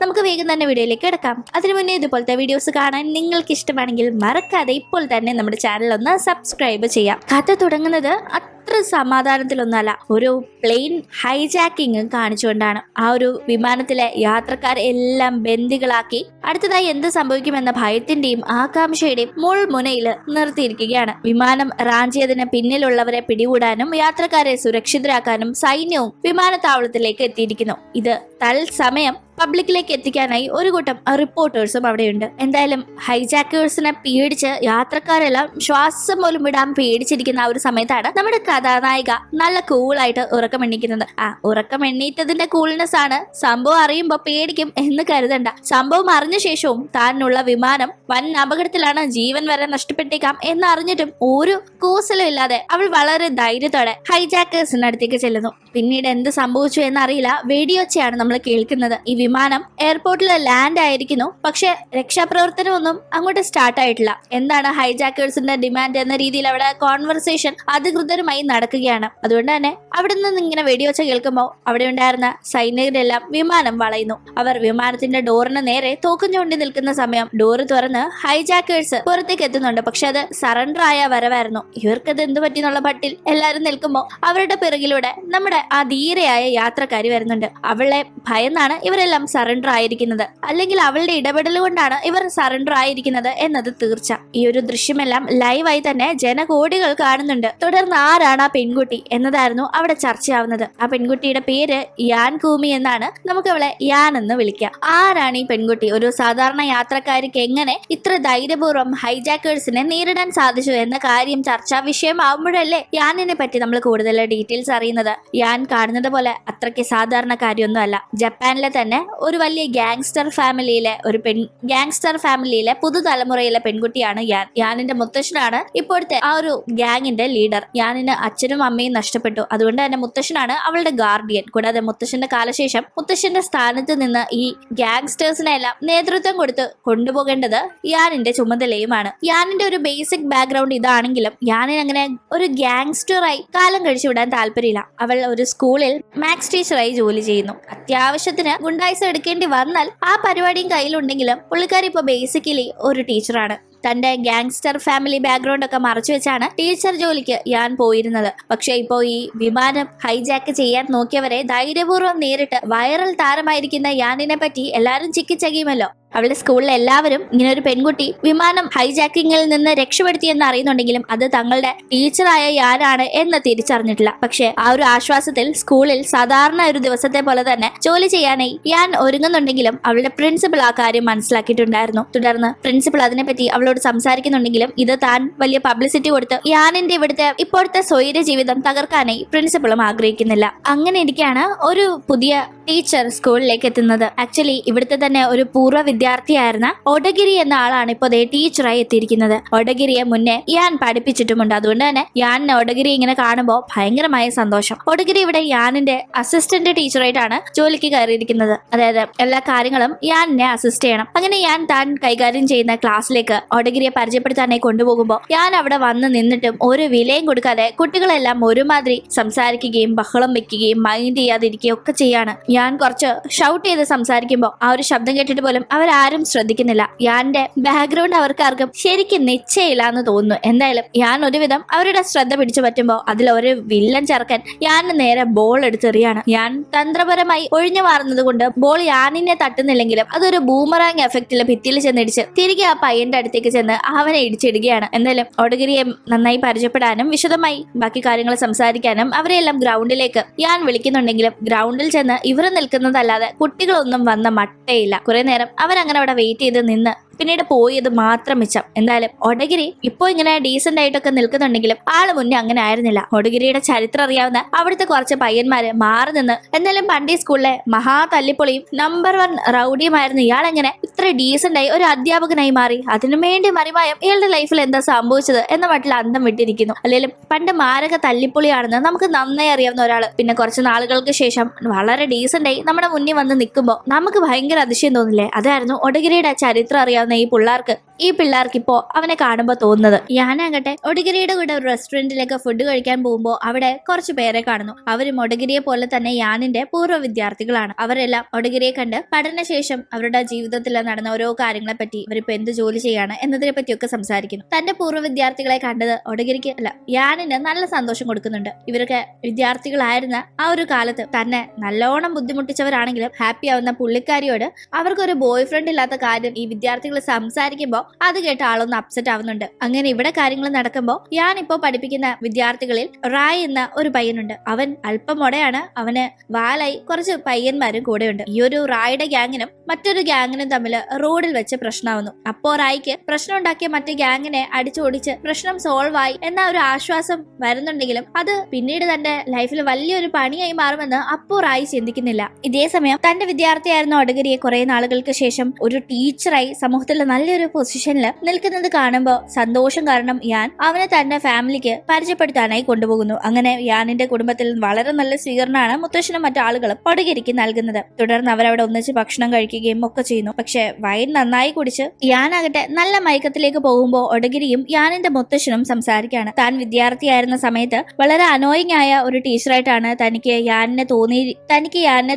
നമുക്ക് വേഗം തന്നെ വീഡിയോയിലേക്ക് കിടക്കാം. അതിനു മുന്നേ ഇതുപോലത്തെ വീഡിയോസ് കാണാൻ നിങ്ങൾക്ക് ഇഷ്ടമാണെങ്കിൽ മറക്കാതെ ഇപ്പോൾ തന്നെ നമ്മുടെ ചാനൽ ഒന്ന് സബ്സ്ക്രൈബ് ചെയ്യാം. കഥ തുടങ്ങുന്നത് അത്ര സമാധാനത്തിലൊന്നല്ല, ഒരു പ്ലെയിൻ ഹൈജാക്കിങ് കാണിച്ചുകൊണ്ടാണ്. ആ ഒരു വിമാനത്തിലെ യാത്രക്കാരെ എല്ലാം ബന്ദികളാക്കി അടുത്തതായി എന്ത് സംഭവിക്കുമെന്ന ഭയത്തിന്റെയും ആകാംക്ഷയുടെയും മുൾമുനയിൽ നിർത്തിയിരിക്കുകയാണ്. വിമാനം റാഞ്ചിയതിന് പിന്നിലുള്ളവരെ പിടികൂടാനും യാത്രക്കാരെ സുരക്ഷിതരാക്കാനും സൈന്യവും വിമാനത്താവളത്തിലേക്ക് എത്തിയിരിക്കുന്നു. ഇത് തത്സമയം പബ്ലിക്കിലേക്ക് എത്തിക്കാനായി ഒരു കൂട്ടം റിപ്പോർട്ടേഴ്സും അവിടെയുണ്ട്. എന്തായാലും ഹൈജാക്കേഴ്സിനെ പേടിച്ച് യാത്രക്കാരെല്ലാം ശ്വാസം പോലും വിടാൻ പേടിച്ചിരിക്കുന്ന ആ ഒരു സമയത്താണ് നമ്മുടെ കഥാനായിക നല്ല കൂളായിട്ട് ഉറക്കമെണ്ണിക്കുന്നത്. ഉറക്കം എണ്ണീറ്റതിന്റെ കൂൾനെസ് ആണ്. സംഭവം അറിയുമ്പോൾ പേടിക്കും എന്ന് കരുതണ്ട. സംഭവം അറിഞ്ഞ ശേഷവും താനുള്ള വിമാനം വൻ അപകടത്തിലാണ്, ജീവൻ വരെ നഷ്ടപ്പെട്ടേക്കാം എന്നറിഞ്ഞിട്ടും ഒരു കൂസലും ഇല്ലാതെ അവൾ വളരെ ധൈര്യത്തോടെ ഹൈജാക്കേഴ്സിന്റെ അടുത്തേക്ക് ചെല്ലുന്നു. പിന്നീട് എന്ത് സംഭവിച്ചു എന്നറിയില്ല. വെടിയൊച്ചയാണ് നമ്മൾ കേൾക്കുന്നത്. ഈ വിമാനം എയർപോർട്ടിൽ ലാൻഡ് ആയിരിക്കുന്നു, പക്ഷെ രക്ഷാപ്രവർത്തനമൊന്നും അങ്ങോട്ട് സ്റ്റാർട്ട് ആയിട്ടില്ല. എന്താണ് ഹൈജാക്കേഴ്സിന്റെ ഡിമാൻഡ് എന്ന രീതിയിൽ അവിടെ കോൺവെർസേഷൻ അധികൃതരുമായി നടക്കുകയാണ്. അതുകൊണ്ട് തന്നെ അവിടെ നിന്ന് ഇങ്ങനെ വെടിവെച്ച കേൾക്കുമ്പോൾ അവിടെ ഉണ്ടായിരുന്ന സൈനികരെല്ലാം വിമാനം വളയുന്നു. അവർ വിമാനത്തിന്റെ ഡോറിന് നേരെ തോക്കും ചൂണ്ടി നിൽക്കുന്ന സമയം ഡോറ് തുറന്ന് ഹൈജാക്കേഴ്സ് പുറത്തേക്ക് എത്തുന്നുണ്ട്. പക്ഷെ അത് സറണ്ടർ ആയ വരവായിരുന്നു. ഇവർക്കത് എന്ത് പറ്റിയെന്നുള്ള പട്ടിൽ എല്ലാവരും നിൽക്കുമ്പോൾ അവരുടെ പിറകിലൂടെ നമ്മുടെ ആ ധീരയായ യാത്രക്കാരി വരുന്നുണ്ട്. അവളെ ഭയന്നാണ് ഇവരെല്ലാം സറണ്ടർ ആയിരിക്കുന്നത്, അല്ലെങ്കിൽ അവളുടെ ഇടപെടൽ കൊണ്ടാണ് ഇവർ സറണ്ടർ ആയിരിക്കുന്നത് എന്നത് തീർച്ച. ഈ ഒരു ദൃശ്യമെല്ലാം ലൈവായി തന്നെ ജനകോടികൾ കാണുന്നുണ്ട്. തുടർന്ന് ആരാണ് ആ പെൺകുട്ടി എന്നതായിരുന്നു അവിടെ ചർച്ചയാവുന്നത്. ആ പെൺകുട്ടിയുടെ പേര് യാൻ കൂമി എന്നാണ്. നമുക്ക് അവളെ യാൻ എന്ന് വിളിക്കാം. ആരാണ് ഈ പെൺകുട്ടി? ഒരു സാധാരണ യാത്രക്കാരിക്ക് എങ്ങനെ ഇത്ര ധൈര്യപൂർവ്വം ഹൈജാക്കേഴ്സിനെ നേരിടാൻ സാധിച്ചു എന്ന കാര്യം ചർച്ചാ വിഷയമാവുമ്പോഴല്ലേ യാനിനെ പറ്റി നമ്മൾ കൂടുതൽ ഡീറ്റെയിൽസ് അറിയുന്നത്. യാൻ കാണുന്നത് പോലെ അത്രയ്ക്ക് സാധാരണ കാര്യമൊന്നും അല്ല. ജപ്പാനിലെ തന്നെ ഒരു വലിയ ഗാങ്സ്റ്റർ ഫാമിലിയിലെ പുതുതലമുറയിലെ പെൺകുട്ടിയാണ് യാൻ. യാനിന്റെ മുത്തശ്ശനാണ് ഇപ്പോഴത്തെ ആ ഒരു ഗ്യാങ്ങിന്റെ ലീഡർ. യാനിന് അച്ഛനും അമ്മയും നഷ്ടപ്പെട്ടു. അതുകൊണ്ട് തന്നെ മുത്തശ്ശനാണ് അവളുടെ ഗാർഡിയൻ. കൂടാതെ മുത്തശ്ശന്റെ കാലശേഷം മുത്തശ്ശന്റെ സ്ഥാനത്ത് നിന്ന് ഈ ഗാങ്സ്റ്റേഴ്സിനെ എല്ലാം നേതൃത്വം കൊടുത്ത് കൊണ്ടുപോകേണ്ടത് യാനിന്റെ ചുമതലയുമാണ്. യാനിന്റെ ഒരു ബേസിക് ബാക്ക്ഗ്രൗണ്ട് ഇതാണെങ്കിലും യാനിന് അങ്ങനെ ഒരു ഗാങ്സ്റ്ററായി കാലം കഴിച്ചുവിടാൻ താല്പര്യമില്ല. അവൾ ഒരു സ്കൂളിൽ മാത്സ് ടീച്ചറായി ജോലി ചെയ്യുന്നു. അത്യാവശ്യത്തിന് ഗുണ്ടായിസം എടുക്കേണ്ടി വന്നാൽ ആ പരിപാടിയും കയ്യിലുണ്ടെങ്കിലും പുള്ളിക്കാരി ഇപ്പൊ ബേസിക്കലി ഒരു ടീച്ചറാണ്. തന്റെ ഗാങ്സ്റ്റർ ഫാമിലി ബാക്ക്ഗ്രൗണ്ട് ഒക്കെ മറച്ചു വെച്ചാണ് ടീച്ചർ ജോലിക്ക് യാൻ പോയിരുന്നത്. പക്ഷെ ഇപ്പോ ഈ വിമാനം ഹൈജാക്ക് ചെയ്യാൻ നോക്കിയവരെ ധൈര്യപൂർവ്വം നേരിട്ട് വൈറൽ താരമായിരിക്കുന്ന യാനിനെ പറ്റി എല്ലാവരും ചിക്കിച്ചകിയുമല്ലോ. അവളുടെ സ്കൂളിലെ എല്ലാവരും ഇങ്ങനെ ഒരു പെൺകുട്ടി വിമാനം ഹൈജാക്കിങ്ങിൽ നിന്ന് രക്ഷപ്പെടുത്തിയെന്ന് അറിയുന്നുണ്ടെങ്കിലും അത് തങ്ങളുടെ ടീച്ചറായ യാനാണ് എന്ന് തിരിച്ചറിഞ്ഞിട്ടില്ല. പക്ഷെ ആ ഒരു ആശ്വാസത്തിൽ സ്കൂളിൽ സാധാരണ ഒരു ദിവസത്തെ പോലെ തന്നെ ജോലി ചെയ്യാനായി യാൻ ഒരുങ്ങുന്നുണ്ടെങ്കിലും അവളുടെ പ്രിൻസിപ്പൽ ആ കാര്യം മനസ്സിലാക്കിയിട്ടുണ്ടായിരുന്നു. തുടർന്ന് പ്രിൻസിപ്പൽ അതിനെപ്പറ്റി അവളോട് സംസാരിക്കുന്നുണ്ടെങ്കിലും ഇത് താൻ വലിയ പബ്ലിസിറ്റി കൊടുത്ത് യാനിന്റെ ഇവിടുത്തെ ഇപ്പോഴത്തെ സ്വൈര്യ ജീവിതം തകർക്കാനായി പ്രിൻസിപ്പളും ആഗ്രഹിക്കുന്നില്ല. അങ്ങനെ ഇരിക്കുകയാണ് ഒരു പുതിയ ടീച്ചർ സ്കൂളിലേക്ക് എത്തുന്നത്. ആക്ച്വലി ഇവിടുത്തെ തന്നെ ഒരു പൂർവ്വ വിദ്യാർത്ഥിയായിരുന്ന ഒഡഗിരി എന്ന ആളാണ് ഇപ്പോൾ ടീച്ചറായി എത്തിയിരിക്കുന്നത്. ഒഡഗിരിയെ മുന്നേ യാൻ പഠിപ്പിച്ചിട്ടുമുണ്ട്. അതുകൊണ്ട് തന്നെ യാനിന് ഒഡഗിരി ഇങ്ങനെ കാണുമ്പോൾ ഭയങ്കരമായ സന്തോഷം. ഒഡഗിരി ഇവിടെ യാനിന്റെ അസിസ്റ്റന്റ് ടീച്ചറായിട്ടാണ് ജോലിക്ക് കയറിയിരിക്കുന്നത്. അതായത് എല്ലാ കാര്യങ്ങളും യാനിനെ അസിസ്റ്റ് ചെയ്യണം. അങ്ങനെ യാൻ താൻ കൈകാര്യം ചെയ്യുന്ന ക്ലാസ്സിലേക്ക് ഒഡഗിരിയെ പരിചയപ്പെടുത്താനായി കൊണ്ടുപോകുമ്പോൾ യാൻ അവിടെ വന്ന് നിന്നിട്ടും ഒരു വിലയും കൊടുക്കാതെ കുട്ടികളെല്ലാം ഒരുമാതിരി സംസാരിക്കുകയും ബഹളം വെക്കുകയും മൈൻഡ് ചെയ്യാതിരിക്കുകയും ഒക്കെ ചെയ്യാണ്. യാൻ കുറച്ച് ഷൗട്ട് ചെയ്ത് സംസാരിക്കുമ്പോൾ ആ ഒരു ശബ്ദം കേട്ടിട്ട് പോലും അവരാരും ശ്രദ്ധിക്കുന്നില്ല. യാന്റെ ബാക്ക്ഗ്രൗണ്ട് അവർക്കാർക്കും ശരിക്കും നിശ്ചയില്ല എന്ന് തോന്നുന്നു. എന്തായാലും യാൻ ഒരുവിധം അവരുടെ ശ്രദ്ധ പിടിച്ചു പറ്റുമ്പോൾ അതിലൊരു വില്ലൻ ചെറുക്കൻ യാന് നേരെ ബോൾ എടുത്തെറിയാണ്. യാൻ തന്ത്രപരമായി ഒഴിഞ്ഞു മാറുന്നത് കൊണ്ട് ബോൾ യാനിനെ തട്ടുന്നില്ലെങ്കിലും അതൊരു ബൂമറാങ് എഫക്റ്റില് ഭിത്തിയിൽ ചെന്നിടിച്ച് തിരികെ ആ പയ്യന്റെ അടുത്തേക്ക് ചെന്ന് അവനെ ഇടിച്ചിടുകയാണ്. എന്തായാലും ഒഡഗിരിയെ നന്നായി പരിചയപ്പെടാനും വിശദമായി ബാക്കി കാര്യങ്ങൾ സംസാരിക്കാനും അവരെല്ലാം ഗ്രൗണ്ടിലേക്ക് യാൻ വിളിക്കുന്നുണ്ടെങ്കിലും ഗ്രൗണ്ടിൽ ചെന്ന് ഇവർ നിൽക്കുന്നതല്ലാതെ കുട്ടികളൊന്നും വന്ന മട്ടയില്ല. കുറെ നേരം അവരങ്ങനെ അവിടെ വെയിറ്റ് ചെയ്ത് നിന്ന് പിന്നീട് പോയത് മാത്രം മിച്ചം. എന്തായാലും ഒഡഗിരി ഇപ്പോ ഇങ്ങനെ ഡീസന്റ് ആയിട്ടൊക്കെ നിൽക്കുന്നുണ്ടെങ്കിലും ആള് മുന്നേ അങ്ങനെ ആയിരുന്നില്ല. ഒഡഗിരിയുടെ ചരിത്രം അറിയാവുന്ന അവിടുത്തെ കുറച്ച് പയ്യന്മാര് മാറി നിന്ന് എന്നാലും പണ്ടേ സ്കൂളിലെ മഹാ തല്ലിപ്പൊളിയും നമ്പർ 1 റൗഡിയുമായിരുന്നു ഇയാളെങ്ങനെ ഇത്ര ഡീസന്റ് ആയി ഒരു അധ്യാപകനായി മാറി? അതിനു വേണ്ടി മറിമായം ഇയാളുടെ ലൈഫിൽ എന്താ സംഭവിച്ചത് എന്ന മട്ടിൽ അന്തം വിട്ടിരിക്കുന്നു. അല്ലെങ്കിലും പണ്ട് മാരക തല്ലിപ്പൊളിയാണെന്ന് നമുക്ക് നന്നായി അറിയാവുന്ന ഒരാള് പിന്നെ കുറച്ച് നാളുകൾക്ക് ശേഷം വളരെ ഡീസന്റ് ആയി നമ്മുടെ മുന്നിൽ വന്ന് നിൽക്കുമ്പോൾ നമുക്ക് ഭയങ്കര അതിശയം തോന്നില്ലേ? അതായിരുന്നു ഒഡഗിരിയുടെ ചരിത്രം അറിയാവുന്ന അറിയാവുന്ന ഈ പിള്ളേർക്ക് ഇപ്പോ അവനെ കാണുമ്പോൾ തോന്നുന്നത്. ഞാനാകട്ടെ ഒടഗിരിയുടെ കൂടെ ഒരു റെസ്റ്റോറന്റിലേക്ക് ഫുഡ് കഴിക്കാൻ പോകുമ്പോൾ അവിടെ കുറച്ചു പേരെ കാണുന്നു. അവരും ഒടഗിരിയെ പോലെ തന്നെ യാനിന്റെ പൂർവ്വ വിദ്യാർത്ഥികളാണ്. അവരെല്ലാം ഒടഗിരിയെ കണ്ട് പഠനശേഷം അവരുടെ ജീവിതത്തിൽ നടന്ന ഓരോ കാര്യങ്ങളെ പറ്റി, ഇവരിപ്പോ എന്ത് ജോലി ചെയ്യാണ് എന്നതിനെ പറ്റിയൊക്കെ സംസാരിക്കുന്നു. തന്റെ പൂർവ്വ വിദ്യാർത്ഥികളെ കണ്ടത് ഒടഗിരിക്ക് യാനിന് നല്ല സന്തോഷം കൊടുക്കുന്നുണ്ട്. ഇവരൊക്കെ വിദ്യാർത്ഥികളായിരുന്ന ആ ഒരു കാലത്ത് തന്നെ നല്ലോണം ബുദ്ധിമുട്ടിച്ചവരാണെങ്കിലും ഹാപ്പി ആവുന്ന പുള്ളിക്കാരിയോട് അവർക്കൊരു ബോയ് ഫ്രണ്ട് ഇല്ലാത്ത കാര്യം ഈ വിദ്യാർത്ഥികൾ സംസാരിക്കുമ്പോൾ അത് കേട്ട ആളൊന്ന് അപ്സെറ്റ് ആവുന്നുണ്ട്. അങ്ങനെ ഇവിടെ കാര്യങ്ങൾ നടക്കുമ്പോൾ ഞാനിപ്പോ പഠിപ്പിക്കുന്ന വിദ്യാർത്ഥികളിൽ റായ് എന്ന ഒരു പയ്യനുണ്ട്. അവൻ അല്പം മുടയാണ്, അവന് വാലായി കുറച്ച് പയ്യന്മാരും കൂടെയുണ്ട്. ഈ ഒരു റായുടെ ഗ്യാങ്ങിനും മറ്റൊരു ഗ്യാങ്ങിനും തമ്മിൽ റോഡിൽ വെച്ച് പ്രശ്നമാവുന്നു. അപ്പോ റായിക്ക് പ്രശ്നം ഉണ്ടാക്കിയ മറ്റു ഗ്യാങ്ങിനെ അടിച്ചോടിച്ച് പ്രശ്നം സോൾവ് ആയി എന്ന ഒരു ആശ്വാസം വരുന്നുണ്ടെങ്കിലും അത് പിന്നീട് തന്റെ ലൈഫിൽ വലിയൊരു പണിയായി മാറുമെന്ന് അപ്പോ റായി ചിന്തിക്കുന്നില്ല. ഇതേ സമയം തന്റെ വിദ്യാർത്ഥിയായിരുന്ന ഒടഗിരിയെ കുറെ നാളുകൾക്ക് ശേഷം ഒരു ടീച്ചറായി സമൂഹത്തിൽ നല്ലൊരു പൊസിഷനിൽ നിൽക്കുന്നത് കാണുമ്പോൾ സന്തോഷം കാരണം യാൻ അവനെ തന്റെ ഫാമിലിക്ക് പരിചയപ്പെടുത്താനായി കൊണ്ടുപോകുന്നു. അങ്ങനെ യാനിന്റെ കുടുംബത്തിൽ വളരെ നല്ല സ്വീകരണമാണ് മുത്തശ്ശനും മറ്റാളുകളും ഒടഗിരിക്ക് നൽകുന്നത്. തുടർന്ന് അവരവിടെ ഒന്നിച്ച് ഭക്ഷണം കഴിക്കുകയും ഒക്കെ ചെയ്യുന്നു. പക്ഷെ വൈൻ നന്നായി കുടിച്ച് യാനാകട്ടെ നല്ല മയക്കത്തിലേക്ക് പോകുമ്പോൾ ഒടഗിരിയും യാനിന്റെ മുത്തശ്ശനും സംസാരിക്കുകയാണ്. താൻ വിദ്യാർത്ഥിയായിരുന്ന സമയത്ത് വളരെ അനോയിങ് ആയ ഒരു ടീച്ചറായിട്ടാണ് തനിക്ക് യാനിനെ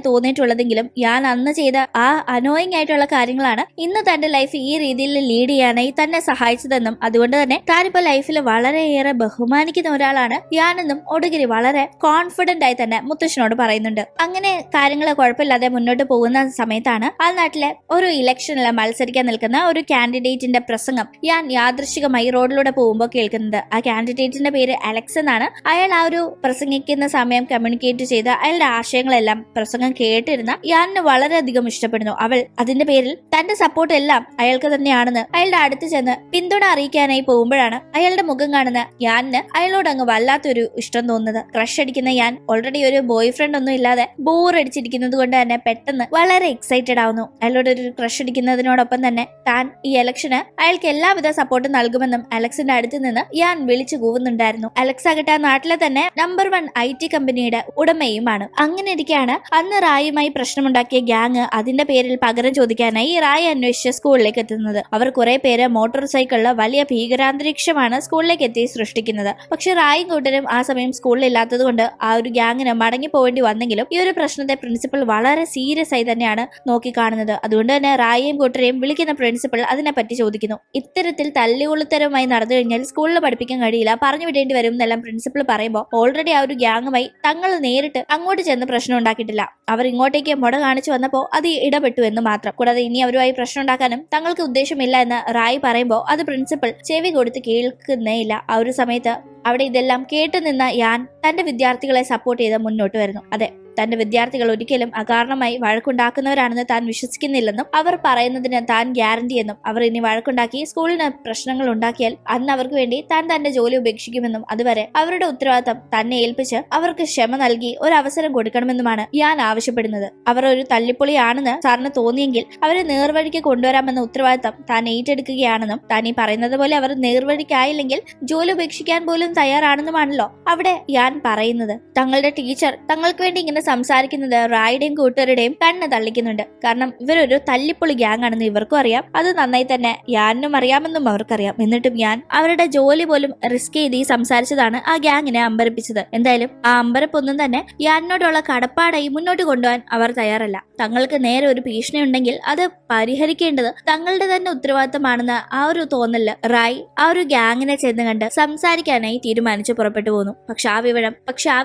തോന്നിയിട്ടുള്ളതെങ്കിലും യാൻ അന്ന് ചെയ്ത ആ അനോയിങ് ആയിട്ടുള്ള കാര്യങ്ങളാണ് ഇന്ന് തന്റെ ലൈഫ് ഈ രീതിയിൽ ലീഡ് ചെയ്യാനായി തന്നെ സഹായിച്ചതെന്നും അതുകൊണ്ട് തന്നെ താനിപ്പോ ലൈഫിൽ വളരെയേറെ ബഹുമാനിക്കുന്ന ഒരാളാണ് യാനെന്നും ഒടഗിരി വളരെ കോൺഫിഡന്റ് ആയി തന്നെ മുത്തശ്ശനോട് പറയുന്നുണ്ട്. അങ്ങനെ കാര്യങ്ങൾ കുഴപ്പമില്ലാതെ മുന്നോട്ട് പോകുന്ന സമയത്താണ് ആ നാട്ടിലെ ഒരു ഇലക്ഷനിൽ മത്സരിക്കാൻ നിൽക്കുന്ന ഒരു കാൻഡിഡേറ്റിന്റെ പ്രസംഗം ഞാൻ യാദൃശികമായി റോഡിലൂടെ പോകുമ്പോൾ കേൾക്കുന്നത്. ആ കാൻഡിഡേറ്റിന്റെ പേര് അലക്സ് എന്നാണ്. അയാൾ ആ ഒരു പ്രസംഗിക്കുന്ന സമയം കമ്മ്യൂണിക്കേറ്റ് ചെയ്ത അയാളുടെ ആശയങ്ങളെല്ലാം പ്രസംഗം കേട്ടിരുന്ന യാനിന് വളരെയധികം ഇഷ്ടപ്പെടുന്നു. അവൾ അതിന്റെ പേരിൽ തന്റെ സപ്പോർട്ട് എല്ലാം അയാൾക്ക് തന്നെയാണെന്ന് അയാളുടെ അടുത്ത് ചെന്ന് പിന്തുണ അറിയിക്കാനായി പോകുമ്പോഴാണ് അയാളുടെ മുഖം കാണുന്ന യാനിന് അയാളോട് അങ്ങ് വല്ലാത്തൊരു ഇഷ്ടം തോന്നുന്നത്. ക്രഷ് അടിക്കുന്ന യാൻ ഓൾറെഡി ഒരു ബോയ് ഫ്രണ്ട് ഒന്നും ഇല്ലാതെ ബോർ അടിച്ചിരിക്കുന്നത് കൊണ്ട് തന്നെ പെട്ടെന്ന് വളരെ എക്സൈറ്റഡ് ആവുന്നു. അയാളോട് ഒരു ക്രഷ് അടിക്കുന്നതിനോടൊപ്പം തന്നെ താൻ ഈ ഇലക്ഷന് അയാൾക്ക് എല്ലാവിധ സപ്പോർട്ടും നൽകുമെന്നും അലക്സിന്റെ അടുത്ത് നിന്ന് യാൻ വിളിച്ചു കൂവുന്നുണ്ടായിരുന്നു. അലക്സ് ആകട്ടെ നാട്ടിലെ തന്നെ നമ്പർ 1 IT കമ്പനിയുടെ ഉടമയുമാണ്. അങ്ങനെ ഇരിക്കെയാണ് അന്ന് റായുമായി പ്രശ്നമുണ്ടാക്കിയ ഗ്യാങ് അതിന്റെ പേരിൽ പകരം ചോദിക്കാനായി റായ് അന്വേഷിച്ച് സ്കൂളിലേക്ക് എത്തുന്നത്. അവർ കുറെ പേര് മോട്ടോർ സൈക്കിളില് വലിയ ഭീകരാന്തരീക്ഷമാണ് സ്കൂളിലേക്ക് എത്തി സൃഷ്ടിക്കുന്നത്. പക്ഷെ റായും കൂട്ടരും ആ സമയം സ്കൂളിൽ ഇല്ലാത്തത് കൊണ്ട് ആ ഒരു ഗ്യാങ്ങിന് മടങ്ങി പോവേണ്ടി വന്നെങ്കിലും ഈ ഒരു പ്രശ്നത്തെ പ്രിൻസിപ്പൽ വളരെ സീരിയസ് ആയി തന്നെയാണ് നോക്കിക്കാണുന്നത്. അതുകൊണ്ട് തന്നെ റായയും കൂട്ടരെയും വിളിക്കുന്ന പ്രിൻസിപ്പൽ അതിനെപ്പറ്റി ചോദിക്കുന്നു. ഇത്തരത്തിൽ തല്ലികൊളുത്തരവുമായി നടന്നു കഴിഞ്ഞാൽ സ്കൂളിൽ പഠിപ്പിക്കാൻ കഴിയില്ല, പറഞ്ഞു വിടേണ്ടി വരും എന്നെല്ലാം പ്രിൻസിപ്പൽ പറയുമ്പോൾ ഓൾറെഡി ആ ഒരു ഗ്യാങ്ങുമായി തങ്ങൾ നേരിട്ട് അങ്ങോട്ട് ചെന്ന് പ്രശ്നം ഉണ്ടാക്കിയിട്ടില്ല. അവർ ഇങ്ങോട്ടേക്ക് മുട കാണിച്ചു വന്നപ്പോൾ അത് ഇടപെട്ടു എന്ന് മാത്രം. കൂടാതെ ഇനി അവരുമായി പ്രശ്നം ഉണ്ടാക്കാനും തങ്ങൾക്ക് ഉദ്ദേശമില്ല എന്ന് റായ് പറയുമ്പോൾ അത് പ്രിൻസിപ്പൽ ചെവി കൊടുത്ത് കേൾക്കുന്നേ ഇല്ല. ആ ഒരു സമയത്ത് അവിടെ ഇതെല്ലാം കേട്ടു നിന്ന യാൻ തന്റെ വിദ്യാർത്ഥികളെ സപ്പോർട്ട് ചെയ്ത് മുന്നോട്ട് വരുന്നു. അതെ, തന്റെ വിദ്യാർത്ഥികൾ ഒരിക്കലും അകാരണമായി വഴക്കുണ്ടാക്കുന്നവരാണെന്ന് താൻ വിശ്വസിക്കുന്നില്ലെന്നും അവർ പറയുന്നതിന് താൻ ഗ്യാരണ്ടി എന്നും അവർ ഇനി വഴക്കുണ്ടാക്കി സ്കൂളിന് പ്രശ്നങ്ങൾ ഉണ്ടാക്കിയാൽ അന്ന് അവർക്ക് വേണ്ടി താൻ തന്റെ ജോലി ഉപേക്ഷിക്കുമെന്നും അതുവരെ അവരുടെ ഉത്തരവാദിത്തം തന്നെ ഏൽപ്പിച്ച് അവർക്ക് ക്ഷമ നൽകി ഒരു അവസരം കൊടുക്കണമെന്നുമാണ് ഞാൻ ആവശ്യപ്പെടുന്നത്. അവർ ഒരു തല്ലിപ്പൊളിയാണെന്ന് സാറിന് തോന്നിയെങ്കിൽ അവരെ നേർവഴിക്ക് കൊണ്ടുവരാമെന്ന ഉത്തരവാദിത്തം താൻ ഏറ്റെടുക്കുകയാണെന്നും താൻ ഈ പറയുന്നത് പോലെ അവർ നേർവഴിക്കായില്ലെങ്കിൽ ജോലി ഉപേക്ഷിക്കാൻ പോലും തയ്യാറാണെന്നുമാണല്ലോ അവിടെ ഞാൻ പറയുന്നത്. തങ്ങളുടെ ടീച്ചർ തങ്ങൾക്ക് വേണ്ടി ഇങ്ങനെ സംസാരിക്കുന്നത് റായുടെയും കൂട്ടരുടെയും കണ്ണ് തള്ളിക്കുന്നുണ്ട്. കാരണം ഇവരൊരു തല്ലിപ്പൊളി ഗ്യാങ് ആണെന്ന് ഇവർക്കും അറിയാം, അത് നന്നായി തന്നെ യാനും അറിയാമെന്നും അവർക്കറിയാം. എന്നിട്ടും ഞാൻ അവരുടെ ജോലി പോലും റിസ്ക് ചെയ്ത് ഈ സംസാരിച്ചതാണ് ആ ഗ്യാങ്ങിനെ അമ്പരപ്പിച്ചത്. എന്തായാലും ആ അമ്പരപ്പൊന്നും തന്നെ യാനോടുള്ള കടപ്പാടായി മുന്നോട്ട് കൊണ്ടുപോകാൻ അവർ തയ്യാറല്ല. തങ്ങൾക്ക് നേരെ ഒരു ഭീഷണി ഉണ്ടെങ്കിൽ അത് പരിഹരിക്കേണ്ടത് തങ്ങളുടെ തന്നെ ഉത്തരവാദിത്തമാണെന്ന് ആ ഒരു തോന്നല് റായ് ആ ഒരു ഗ്യാങ്ങിനെ ചെന്ന് കണ്ട് സംസാരിക്കാനായി തീരുമാനിച്ചു പുറപ്പെട്ടു പോന്നു. പക്ഷെ ആ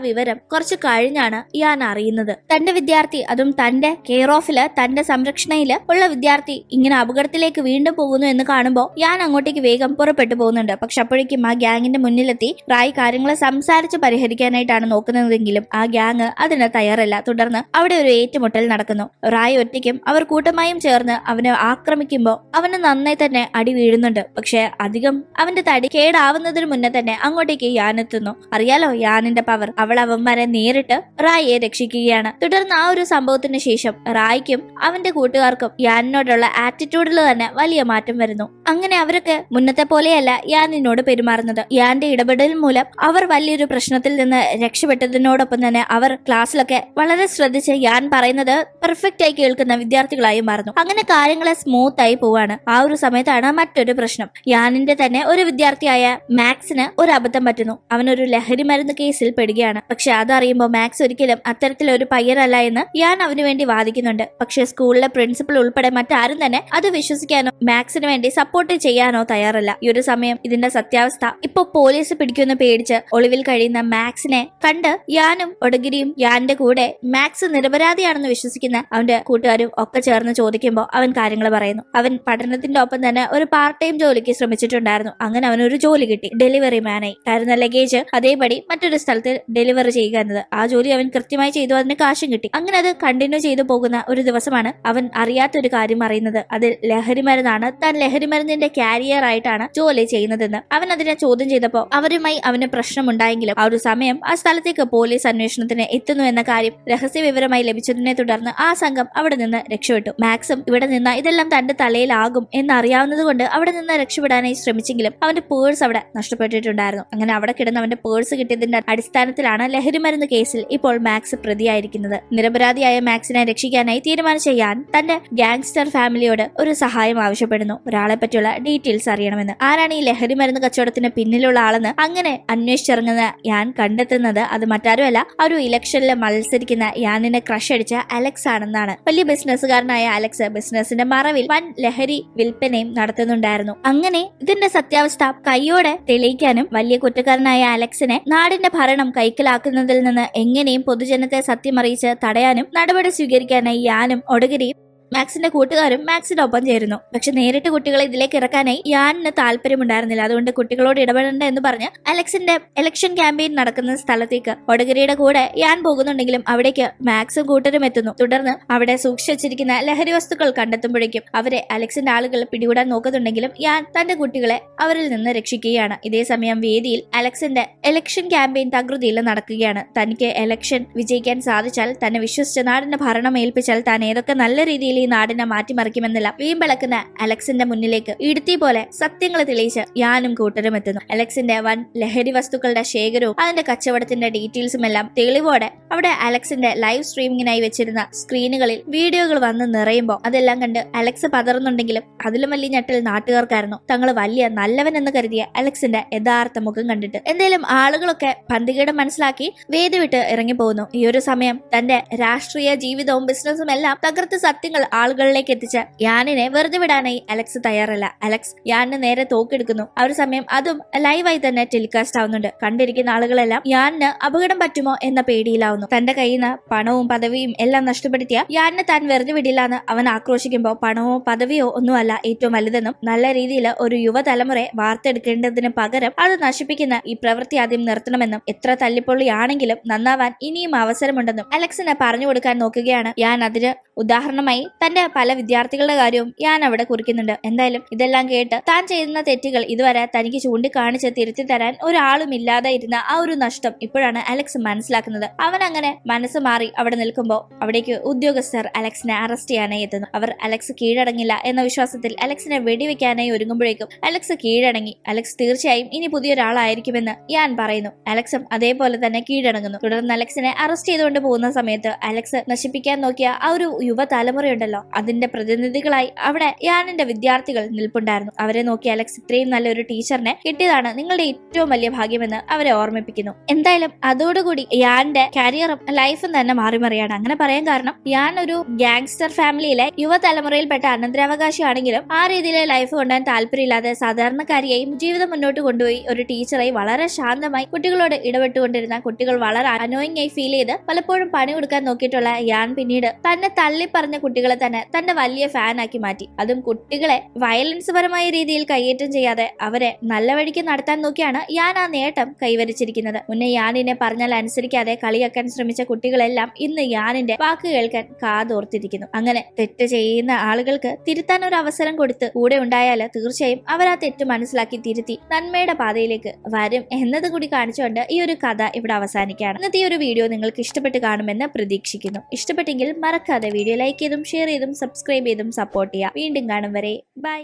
വിവരം കുറച്ച് കഴിഞ്ഞാണ് യാൻ അറിയുന്നത്. തന്റെ വിദ്യാർത്ഥി, അതും തന്റെ കെയർ ഓഫില് തന്റെ സംരക്ഷണയില് ഉള്ള വിദ്യാർത്ഥി ഇങ്ങനെ അപകടത്തിലേക്ക് വീണ്ടും പോകുന്നു എന്ന് കാണുമ്പോൾ ഞാൻ അങ്ങോട്ടേക്ക് വേഗം പുറപ്പെട്ടു പോകുന്നുണ്ട്. പക്ഷെ അപ്പോഴേക്കും ആ ഗ്യാങ്ങിന്റെ മുന്നിലെത്തി റായ് കാര്യങ്ങളെ സംസാരിച്ച് പരിഹരിക്കാനായിട്ടാണ് നോക്കുന്നതെങ്കിലും ആ ഗ്യാങ് അതിന് തയ്യാറല്ല. തുടർന്ന് അവിടെ ഒരു ഏറ്റുമുട്ടൽ നടക്കുന്നു. റായ് ഒറ്റയ്ക്കും അവർ കൂട്ടമായും ചേർന്ന് അവനെ ആക്രമിക്കുമ്പോൾ അവന് നന്നായി തന്നെ അടി വീഴുന്നുണ്ട്. പക്ഷെ അധികം അവന്റെ തടി കേടാവുന്നതിന് മുന്നേ തന്നെ അങ്ങോട്ടേക്ക് യാൻ എത്തുന്നു. അറിയാലോ യാനിന്റെ പവർ. അവൾ അവന്മാരെ നേരിട്ട് റായിയെ രക്ഷിക്കുകയാണ്. തുടർന്ന് ആ ഒരു സംഭവത്തിന് ശേഷം റായ്ക്കും അവന്റെ കൂട്ടുകാർക്കും യാനിനോടുള്ള ആറ്റിറ്റ്യൂഡിൽ തന്നെ വലിയ മാറ്റം വരുന്നു. അങ്ങനെ അവരൊക്കെ മുന്നത്തെ പോലെയല്ല യാനിനോട് പെരുമാറുന്നത്. യാന്റെ ഇടപെടൽ മൂലം അവർ വലിയൊരു പ്രശ്നത്തിൽ നിന്ന് രക്ഷപ്പെട്ടതിനോടൊപ്പം തന്നെ അവർ ക്ലാസ്സിലൊക്കെ വളരെ ശ്രദ്ധിച്ച് യാൻ പറയുന്നത് പെർഫെക്റ്റ് ആയി കേൾക്കുന്ന വിദ്യാർത്ഥികളായി മാറുന്നു. അങ്ങനെ കാര്യങ്ങളെ സ്മൂത്ത് ആയി പോവാണ്. ആ ഒരു സമയത്താണ് മറ്റൊരു പ്രശ്നം. യാനിന്റെ തന്നെ ഒരു വിദ്യാർത്ഥിയായ മാക്സിന് ഒരു അബദ്ധം പറ്റുന്നു. അവനൊരു ലഹരി മരുന്ന് കേസിൽ പെടുകയാണ്. പക്ഷെ അതറിയുമ്പോൾ മാക്സ് ഒരിക്കലും അത്തരത്തിലൊരു പയ്യനല്ല എന്ന് യാൻ അവന് വേണ്ടി വാദിക്കുന്നുണ്ട്. പക്ഷെ സ്കൂളിലെ പ്രിൻസിപ്പൽ ഉൾപ്പെടെ മറ്റാരും തന്നെ അത് വിശ്വസിക്കാനോ മാക്സിന് വേണ്ടി സപ്പോർട്ട് ചെയ്യാനോ തയ്യാറല്ല. ഈ ഒരു സമയം ഇതിന്റെ സത്യാവസ്ഥ ഇപ്പൊ പോലീസ് പിടിക്കുമെന്ന് പേടിച്ച് ഒളിവിൽ കഴിയുന്ന മാക്സിനെ കണ്ട് യാനും ഒടഗിരിയും യാന്റെ കൂടെ മാക്സ് നിരപരാധിയാണെന്ന് വിശ്വസിക്കുന്ന അവന്റെ കൂട്ടുകാരും ഒക്കെ ചേർന്ന് ചോദിക്കുമ്പോൾ അവൻ കാര്യങ്ങൾ പറയുന്നു. അവൻ പഠനത്തിന്റെ ഒപ്പം തന്നെ ഒരു പാർട്ട് ടൈം ജോലിക്ക് ശ്രമിച്ചിട്ടുണ്ടായിരുന്നു. അങ്ങനെ അവനൊരു ജോലി കിട്ടി, ഡെലിവറി മാനായി. തരുന്ന ലഗേജ് അതേപടി മറ്റൊരു സ്ഥലത്ത് ഡെലിവറി ചെയ്യുക എന്നത്. ആ ജോലി അവൻ കൃത്യമായി ചെയ്തു, അതിന് കാശും കിട്ടി. അങ്ങനെ അത് കണ്ടിന്യൂ ചെയ്തു പോകുന്ന ഒരു ദിവസമാണ് അവൻ അറിയാത്തൊരു കാര്യം അറിയുന്നത്. അത് ലഹരി മരുന്നാണ്. താൻ ലഹരി മരുന്നിന്റെ കാരിയർ ആയിട്ടാണ് ജോലി ചെയ്യുന്നതെന്ന്. അവൻ അതിനെ ചോദ്യം ചെയ്തപ്പോൾ അവരുമായി അവന് പ്രശ്നമുണ്ടായെങ്കിലും ആ ഒരു സമയം ആ സ്ഥലത്തേക്ക് പോലീസ് അന്വേഷണത്തിന് എത്തുന്നു എന്ന കാര്യം രഹസ്യ വിവരമായി ലഭിച്ചതിനെ തുടർന്ന് ആ സംഘം അവിടെ നിന്ന് രക്ഷപ്പെട്ടു. മാക്സും ഇവിടെ നിന്ന് ഇതെല്ലാം തന്റെ തലയിലാകും എന്നറിയാവുന്നത് കൊണ്ട് അവിടെ നിന്ന് രക്ഷപ്പെടാനായി ശ്രമിച്ചെങ്കിലും അവന്റെ പേഴ്സ് അവിടെ നഷ്ടപ്പെട്ടിട്ടുണ്ടായിരുന്നു. അങ്ങനെ അവിടെ കിടന്ന് അവന്റെ പേഴ്സ് കിട്ടിയതിന്റെ അടിസ്ഥാനത്തിലാണ് ലഹരി മരുന്ന് കേസിൽ ഇപ്പോൾ മാക്സ് പ്രതിയായിരിക്കുന്നത്. നിരപരാധിയായ മാക്സിനെ രക്ഷിക്കാനായി തീരുമാനിച്ച യാൻ തന്റെ ഗാങ്സ്റ്റർ ഫാമിലിയോട് ഒരു സഹായം ആവശ്യപ്പെടുന്നു. ഒരാളെ പറ്റിയുള്ള ഡീറ്റെയിൽസ് അറിയണമെന്ന്. ആരാണ് ഈ ലഹരി മരുന്ന് കച്ചവടത്തിന് പിന്നിലുള്ള ആളെന്ന് അങ്ങനെ അന്വേഷിച്ചിറങ്ങുന്ന യാൻ കണ്ടെത്തുന്നത് അത് മറ്റാരുമല്ല, ഒരു ഇലക്ഷനിൽ മത്സരിക്കുന്ന യാനിനെ ക്രഷ് അടിച്ച അലക്സ് ആണെന്നാണ്. വലിയ ബിസിനസ്സുകാരനായ അലക്സ് ബിസിനസിന്റെ മറവിൽ വൻ ലഹരി വിൽപ്പനയും നടത്തുന്നുണ്ടായിരുന്നു. അങ്ങനെ ഇതിന്റെ സത്യാവസ്ഥ കൈയോടെ തെളിയിക്കാനും വലിയ കുറ്റക്കാരനായ അലക്സിനെ നാടിന്റെ ഭരണം കൈക്കലാക്കുന്നതിൽ നിന്ന് എങ്ങനെയും പൊതുജനത്തെ സത്യമറിയിച്ച് തടയാനും നടപടി സ്വീകരിക്കാനായി യാനും ഒടഗിരിയും മാക്സിന്റെ കൂട്ടുകാരും മാക്സിന്റെ ഒപ്പം ചേരുന്നു. പക്ഷെ നേരിട്ട് കുട്ടികളെ ഇതിലേക്ക് ഇറക്കാനായി യാനിന് താല്പര്യമുണ്ടായിരുന്നില്ല. അതുകൊണ്ട് കുട്ടികളോട് ഇടപെടേണ്ട എന്ന് പറഞ്ഞ് അലക്സിന്റെ ഇലക്ഷൻ ക്യാമ്പയിൻ നടക്കുന്ന സ്ഥലത്തേക്ക് ഒടഗിരിയുടെ കൂടെ യാൻ പോകുന്നുണ്ടെങ്കിലും അവിടേക്ക് മാക്സും കൂട്ടരും എത്തുന്നു. തുടർന്ന് അവിടെ സൂക്ഷിച്ചിരിക്കുന്ന ലഹരി വസ്തുക്കൾ കണ്ടെത്തുമ്പോഴേക്കും അവരെ അലക്സിന്റെ ആളുകൾ പിടികൂടാൻ നോക്കുന്നുണ്ടെങ്കിലും യാൻ തന്റെ കുട്ടികളെ അവരിൽ നിന്ന് രക്ഷിക്കുകയാണ്. ഇതേസമയം വേദിയിൽ അലക്സിന്റെ ഇലക്ഷൻ ക്യാമ്പയിൻ തകൃതിയിൽ നടക്കുകയാണ്. തനിക്ക് ഇലക്ഷൻ വിജയിക്കാൻ സാധിച്ചാൽ, തന്നെ വിശ്വസിച്ച നാടിന്റെ ഭരണം ഏൽപ്പിച്ചാൽ താൻ ഏതൊക്കെ നല്ല രീതിയിൽ ഈ നാടിനെ മാറ്റിമറിക്കുമെന്നല്ല വീമ്പിളക്കുന്ന അലക്സിന്റെ മുന്നിലേക്ക് ഇടുത്തി പോലെ സത്യങ്ങൾ തെളിയിച്ച് യാനും കൂട്ടരും എത്തുന്നു. അലക്സിന്റെ വൻ ലഹരി വസ്തുക്കളുടെ ശേഖരവും അതിന്റെ കച്ചവടത്തിന്റെ ഡീറ്റെയിൽസും എല്ലാം തെളിവോടെ അവിടെ അലക്സിന്റെ ലൈവ് സ്ട്രീമിങ്ങിനായി വെച്ചിരുന്ന സ്ക്രീനുകളിൽ വീഡിയോകൾ വന്ന് നിറയുമ്പോൾ അതെല്ലാം കണ്ട് അലക്സ് പതറുന്നുണ്ടെങ്കിലും അതിലും വലിയ ഞെട്ടൽ നാട്ടുകാർക്കായിരുന്നു. തങ്ങൾ വലിയ നല്ലവൻ എന്ന് കരുതിയ അലക്സിന്റെ യഥാർത്ഥ മുഖം കണ്ടിട്ട്. എന്തായാലും ആളുകളൊക്കെ പന്തികേട് മനസ്സിലാക്കി വേദി വിട്ട് ഇറങ്ങിപ്പോകുന്നു. ഈ ഒരു സമയം തന്റെ രാഷ്ട്രീയ ജീവിതവും ബിസിനസ്സും എല്ലാം തകർത്ത് സത്യങ്ങൾ ആളുകളിലേക്ക് എത്തിച്ച യാനിനെ വെറുതെ വിടാനായി അലക്സ് തയ്യാറല്ല. അലക്സ് യാനിന് നേരെ തോക്കെടുക്കുന്നു. ആ ഒരു സമയം അതും ലൈവായി തന്നെ ടെലികാസ്റ്റ് ആവുന്നുണ്ട്. കണ്ടിരിക്കുന്ന ആളുകളെല്ലാം യാനിന് അപകടം പറ്റുമോ എന്ന പേടിയിലാവുന്നു. തന്റെ കയ്യിൽ നിന്ന് പണവും പദവിയും എല്ലാം നഷ്ടപ്പെടുത്തിയ യാനിനെ താൻ വെറുതെ വിടില്ല എന്ന് അവൻ ആക്രോശിക്കുമ്പോൾ പണമോ പദവിയോ ഒന്നുമല്ല ഏറ്റവും വലുതെന്നും നല്ല രീതിയിൽ ഒരു യുവതലമുറയെ വാർത്തെടുക്കേണ്ടതിന് പകരം അത് നശിപ്പിക്കുന്ന ഈ പ്രവൃത്തി ആദ്യം നിർത്തണമെന്നും എത്ര തല്ലിപ്പൊള്ളിയാണെങ്കിലും നന്നാവാൻ ഇനിയും അവസരമുണ്ടെന്നും അലക്സിനെ പറഞ്ഞു കൊടുക്കാൻ നോക്കുകയാണ് യാൻ. അതിന് ഉദാഹരണമായി തന്റെ പല വിദ്യാർത്ഥികളുടെ കാര്യവും യാൻ അവിടെ കുറിക്കുന്നുണ്ട്. എന്തായാലും ഇതെല്ലാം കേട്ട് താൻ ചെയ്യുന്ന തെറ്റുകൾ ഇതുവരെ തനിക്ക് ചൂണ്ടിക്കാണിച്ച് തിരുത്തി തരാൻ ഒരാളും ഇല്ലാതെ ഇരുന്ന ആ ഒരു നഷ്ടം ഇപ്പോഴാണ് അലക്സ് മനസ്സിലാക്കുന്നത്. അവൻ അങ്ങനെ മനസ്സ് മാറി അവിടെ നിൽക്കുമ്പോൾ അവിടേക്ക് ഉദ്യോഗസ്ഥർ അലക്സിനെ അറസ്റ്റ് ചെയ്യാനായി എത്തുന്നു. അവർ അലക്സ് കീഴടങ്ങില്ല എന്ന വിശ്വാസത്തിൽ അലക്സിനെ വെടിവെക്കാനായി ഒരുങ്ങുമ്പോഴേക്കും അലക്സ് കീഴടങ്ങി. അലക്സ് തീർച്ചയായും ഇനി പുതിയൊരാളായിരിക്കുമെന്ന് യാൻ പറയുന്നു. അലക്സും അതേപോലെ തന്നെ കീഴടങ്ങുന്നു. തുടർന്ന് അലക്സിനെ അറസ്റ്റ് ചെയ്തുകൊണ്ട് പോകുന്ന സമയത്ത് അലക്സ് നശിപ്പിക്കാൻ നോക്കിയ ആ ഒരു യുവതലമുറയുണ്ടല്ലോ, അതിന്റെ പ്രതിനിധികളായി അവിടെ യാനിന്റെ വിദ്യാർത്ഥികൾ നിൽപ്പുണ്ടായിരുന്നു. അവരെ നോക്കി അലക്സ് ഇത്രയും നല്ലൊരു ടീച്ചറിനെ കിട്ടിയതാണ് നിങ്ങളുടെ ഏറ്റവും വലിയ ഭാഗ്യമെന്ന് അവരെ ഓർമ്മിപ്പിക്കുന്നു. എന്തായാലും അതോടുകൂടി യാന്റെ കരിയറും ലൈഫും തന്നെ മാറിമറിയാണ്. അങ്ങനെ പറയാൻ കാരണം യാൻ ഒരു ഗാങ്സ്റ്റർ ഫാമിലിയിലെ യുവതലമുറയിൽപ്പെട്ട അനന്തരാവകാശിയാണെങ്കിലും ആ രീതിയിലെ ലൈഫ് കൊണ്ടാൻ താല്പര്യമില്ലാതെ സാധാരണക്കാരിയായും ജീവിതം മുന്നോട്ട് കൊണ്ടുപോയി ഒരു ടീച്ചറായി വളരെ ശാന്തമായി കുട്ടികളോട് ഇടപെട്ടുകൊണ്ടിരുന്ന, കുട്ടികൾ വളരെ അനോയിങ് ആയി ഫീൽ ചെയ്ത് പലപ്പോഴും പണി കൊടുക്കാൻ നോക്കിയിട്ടുള്ള യാൻ പിന്നീട് തന്നെ തള്ളി പറഞ്ഞ കുട്ടികളെ തന്നെ തന്റെ വലിയ ഫാനാക്കി മാറ്റി. അതും കുട്ടികളെ വയലൻസ് പരമായ രീതിയിൽ കൈയേറ്റം ചെയ്യാതെ അവരെ നല്ല വഴിക്ക് നടത്താൻ നോക്കിയാണ് യാൻ ആ നേട്ടം കൈവരിച്ചിരിക്കുന്നത്. മുന്നേ യാനിനെ പറഞ്ഞാൽ അനുസരിക്കാതെ കളിയാക്കാൻ ശ്രമിച്ച കുട്ടികളെല്ലാം ഇന്ന് യാനിന്റെ വാക്ക് കേൾക്കാൻ കാതോർത്തിരിക്കുന്നു. അങ്ങനെ തെറ്റ് ചെയ്യുന്ന ആളുകൾക്ക് തിരുത്താൻ ഒരു അവസരം കൊടുത്ത് കൂടെ ഉണ്ടായാൽ തീർച്ചയായും അവർ ആ തെറ്റ് മനസ്സിലാക്കി തിരുത്തി നന്മയുടെ പാതയിലേക്ക് വരും എന്നത് കൂടി കാണിച്ചുകൊണ്ട് ഈ ഒരു കഥ ഇവിടെ അവസാനിക്കുകയാണ്. ഇന്നത്തെ ഈ ഒരു വീഡിയോ നിങ്ങൾക്ക് ഇഷ്ടപ്പെട്ട് കാണുമെന്ന് പ്രതീക്ഷിക്കുന്നു. ഇഷ്ടപ്പെട്ടെങ്കിൽ മറക്കാതെ വീഡിയോ ലൈക്ക് ചെയ്തും ഷെയർ ചെയ്തും സബ്സ്ക്രൈബ് ചെയ്തും സപ്പോർട്ട് ചെയ്യുക. വീണ്ടും കാണും വരെ ബൈ.